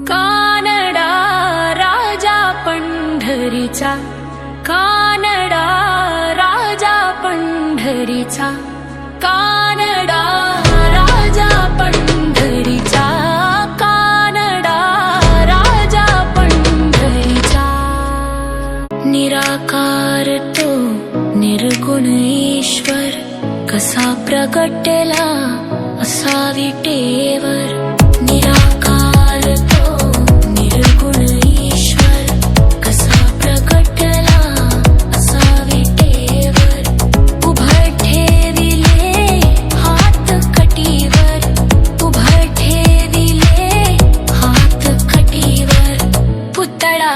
कानडा राजा पंढरीचा, कानडा राजा पंढरीचा, कानडा राजा पंढरीचा, कानडा राजा पंढरीचा. निराकार तो निर्गुण ईश्वर, कसा प्रगटला असा विटेवर. निराकार तो निर्गुण ईश्वर, कसा प्रगटला असा विटेवर. उभं ठेविले हात कटीवर, उभं ठेविले हात कटीवर. पुतळा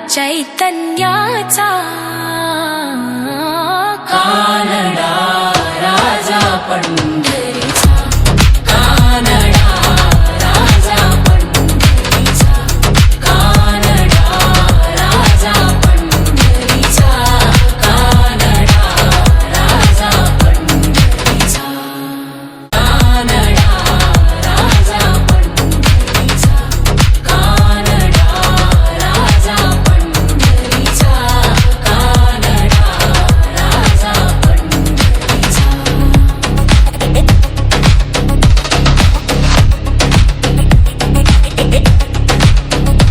चैतन्याचा, कानडा राजा पंढरीचा.